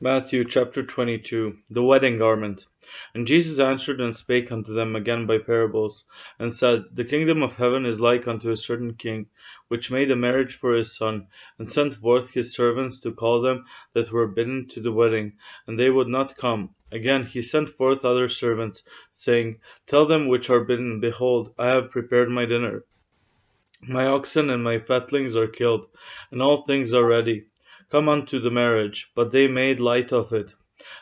Matthew chapter 22 The wedding garment. And Jesus answered and spake unto them again by parables, and said, The kingdom of heaven is like unto a certain king, which made a marriage for his son, and sent forth his servants to call them that were bidden to the wedding, and they would not come. Again he sent forth other servants, saying, Tell them which are bidden, Behold, I have prepared my dinner. My oxen and my fatlings are killed, and all things are ready. Come unto the marriage. But they made light of it,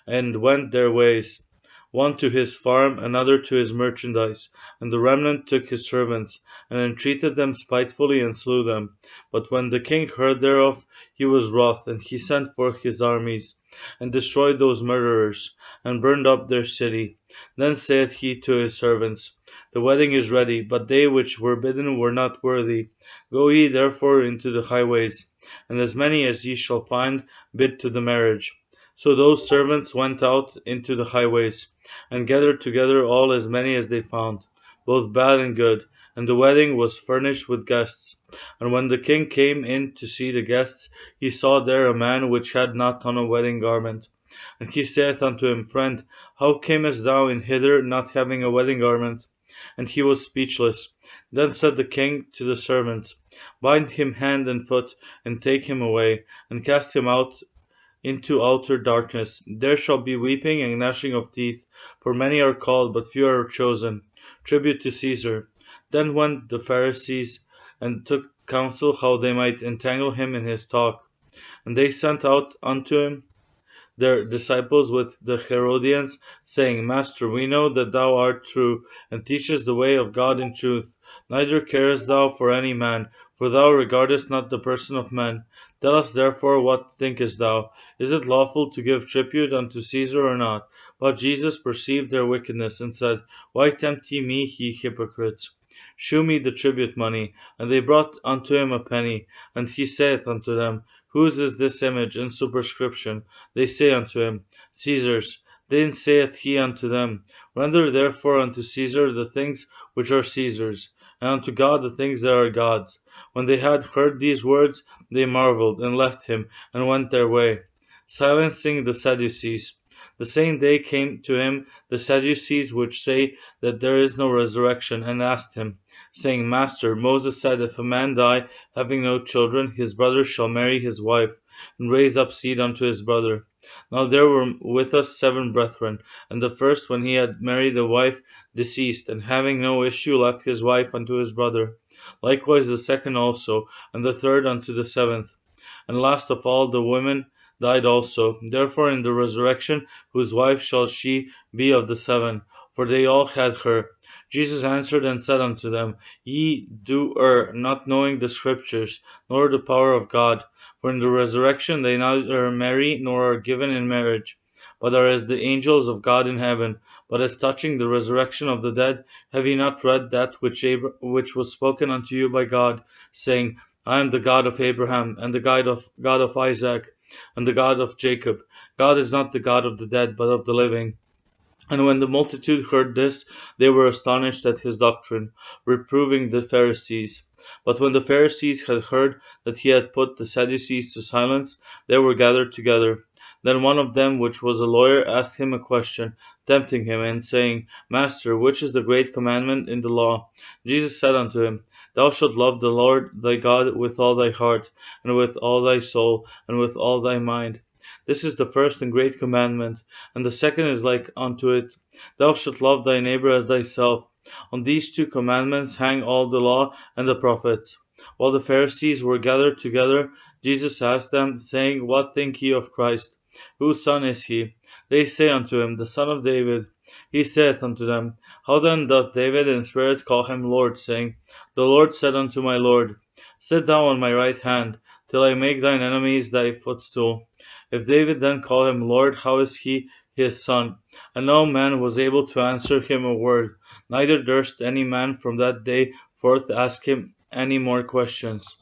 and went their ways, one to his farm, another to his merchandise. And the remnant took his servants, and entreated them spitefully, and slew them. But when the king heard thereof, he was wroth, and he sent forth his armies, and destroyed those murderers, and burned up their city. Then saith he to his servants, The wedding is ready, but they which were bidden were not worthy. Go ye therefore into the highways, and as many as ye shall find, bid to the marriage. So those servants went out into the highways, and gathered together all as many as they found, both bad and good. And the wedding was furnished with guests. And when the king came in to see the guests, he saw there a man which had not on a wedding garment. And he saith unto him, Friend, how camest thou in hither, not having a wedding garment? And he was speechless. Then said the king to the servants, Bind him hand and foot, and take him away, and cast him out into outer darkness. There shall be weeping and gnashing of teeth, for many are called, but few are chosen. Tribute to Caesar. Then went the Pharisees and took counsel how they might entangle him in his talk. And they sent out unto him their disciples with the Herodians, saying, Master, we know that thou art true, and teachest the way of God in truth. Neither carest thou for any man, for thou regardest not the person of men. Tell us therefore, what thinkest thou? Is it lawful to give tribute unto Caesar or not? But Jesus perceived their wickedness, and said, Why tempt ye me, ye hypocrites? Shew me the tribute money. And they brought unto him a penny. And he saith unto them, Whose is this image and superscription? They say unto him, Caesar's. Then saith he unto them, Render therefore unto Caesar the things which are Caesar's, and unto God the things that are God's. When they had heard these words, they marveled, and left him, and went their way, silencing the Sadducees. The same day came to him the Sadducees, which say that there is no resurrection, and asked him, saying, Master, Moses said, If a man die, having no children, his brother shall marry his wife, and raise up seed unto his brother. Now there were with us 7 brethren, and the first, when he had married a wife, deceased, and having no issue, left his wife unto his brother. Likewise the second also, and the third unto the 7th. And last of all, the women died also. Therefore in the resurrection, whose wife shall she be of the 7? For they all had her. Jesus answered and said unto them, Ye do err, not knowing the Scriptures, nor the power of God. For in the resurrection they neither marry nor are given in marriage, but are as the angels of God in heaven. But as touching the resurrection of the dead, have ye not read that which was spoken unto you by God, saying, I am the God of Abraham, and the God of Isaac, and the God of Jacob. God is not the God of the dead, but of the living. And when the multitude heard this, they were astonished at his doctrine, reproving the Pharisees. But when the Pharisees had heard that he had put the Sadducees to silence, they were gathered together. Then one of them, which was a lawyer, asked him a question, tempting him, and saying, Master, which is the great commandment in the law? Jesus said unto him, Thou shalt love the Lord thy God with all thy heart, and with all thy soul, and with all thy mind. This is the first and great commandment, and the second is like unto it, Thou shalt love thy neighbor as thyself. On these 2 commandments hang all the law and the prophets. While the Pharisees were gathered together, Jesus asked them, saying, What think ye of Christ? Whose son is he? They say unto him, The son of David. He saith unto them, How then doth David in spirit call him Lord, saying, The Lord said unto my Lord, Sit thou on my right hand, till I make thine enemies thy footstool. If David then call him Lord, how is he his son? And no man was able to answer him a word, neither durst any man from that day forth ask him any more questions.